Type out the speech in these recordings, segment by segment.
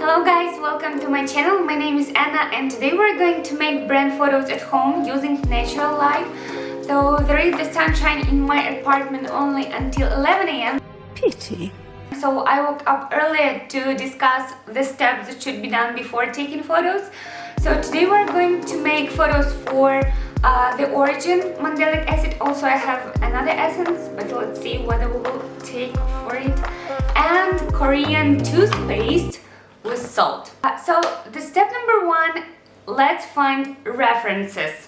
Hello guys, welcome to my channel. My name is Anna and today we're going to make brand photos at home using natural light. So there is the sunshine in my apartment only until 11 a.m. Pity. So I woke up earlier to discuss the steps that should be done before taking photos. So today we're going to make photos for the origin mandelic acid. Also I have another essence, but let's see whether we will take for it. And Korean toothpaste with salt. So the step number one, let's find references.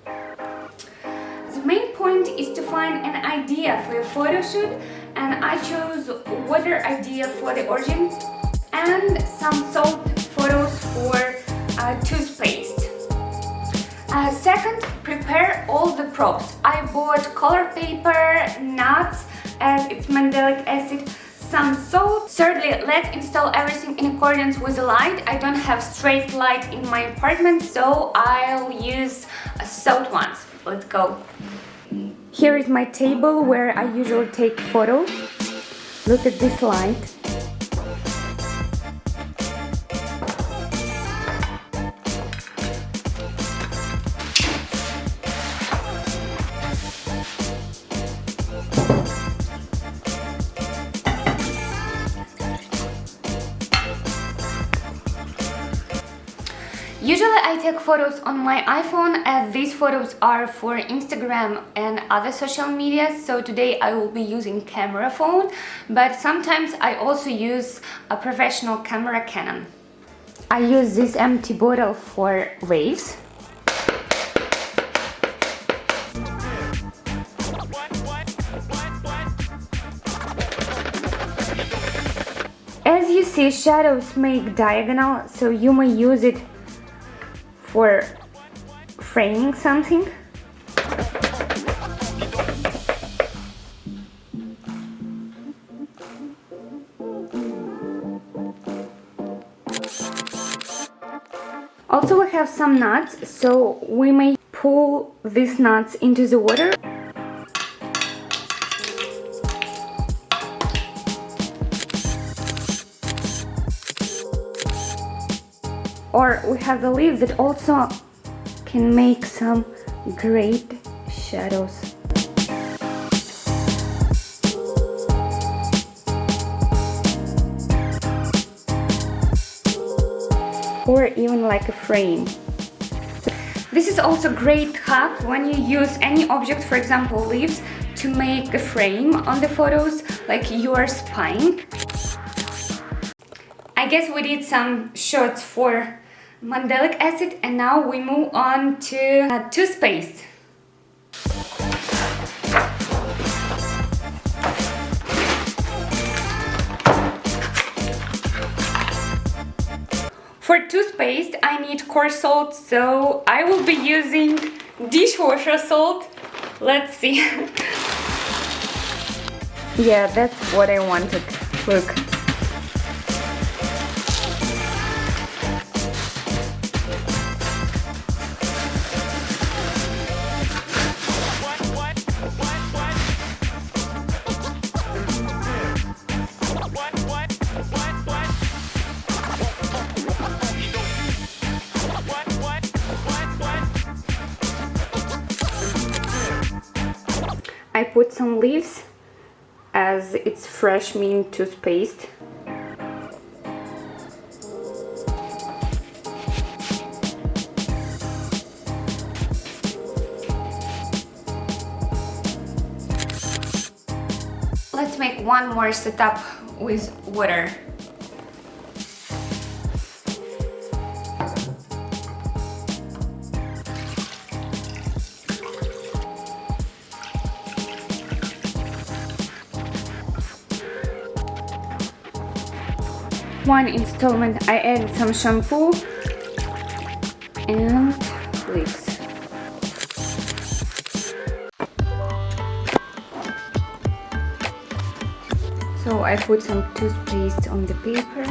The main point is to find an idea for your photo shoot, and I chose water idea for the origin and some salt photos for toothpaste. Second, prepare all the props. I bought color paper, nuts as it's mandelic acid, some salt. Thirdly, let's install everything in accordance with the light. I don't have straight light in my apartment, so I'll use salt ones. Let's go. Here is my table where I usually take photos. Look at this light. Usually I take photos on my iPhone, as these photos are for Instagram and other social media, so today I will be using camera phone, but sometimes I also use a professional camera Canon. I use this empty bottle for waves. As you see, shadows make diagonal, so you may use it for framing something. Also we have some nuts, so we may pull these nuts into the water. Or we have the leaf that also can make some great shadows. Or even like a frame. This is also a great hack when you use any object, for example leaves, to make a frame on the photos, like you are spying. I guess we did some shots for mandelic acid, and now we move on to toothpaste. For toothpaste I need coarse salt, so I will be using dishwasher salt. Let's see. Yeah, that's what I wanted. Look. I put some leaves as it's fresh mint toothpaste. Let's make one more setup with water. One installment I added some shampoo and leaves. So I put some toothpaste on the paper.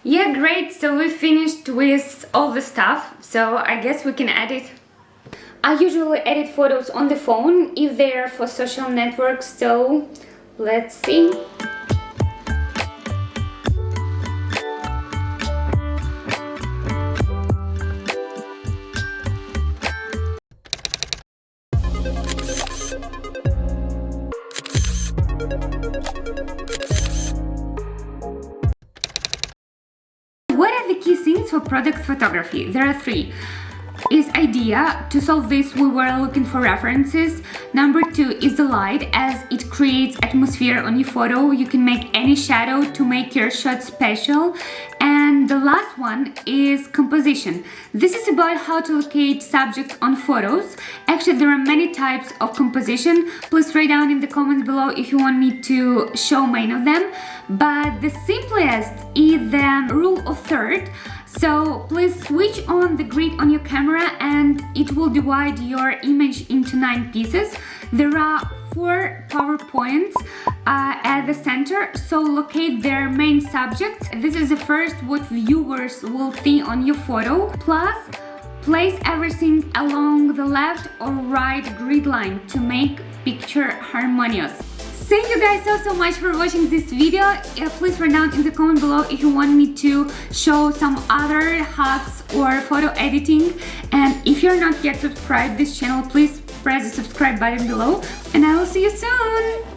Yeah, great, so we finished with all the stuff, so I guess we can add it. I usually edit photos on the phone if they are for social networks, so let's see. What are the key things for product photography? There are three. Is idea. To solve this, we were looking for references. Number two is the light, as it creates atmosphere on your photo. You can make any shadow to make your shot special. And the last one is composition. This is about how to locate subjects on photos. Actually, there are many types of composition. Please write down in the comments below if you want me to show many of them. But the simplest is the rule of third. So please switch on the grid on your camera and it will divide your image into 9 pieces. There are 4 power points at the center, so locate their main subjects. This is the first what viewers will see on your photo. Plus, place everything along the left or right grid line to make picture harmonious. Thank you guys so much for watching this video. Please write down in the comment below if you want me to show some other hacks or photo editing. And if you're not yet subscribed to this channel, please press the subscribe button below. And I will see you soon.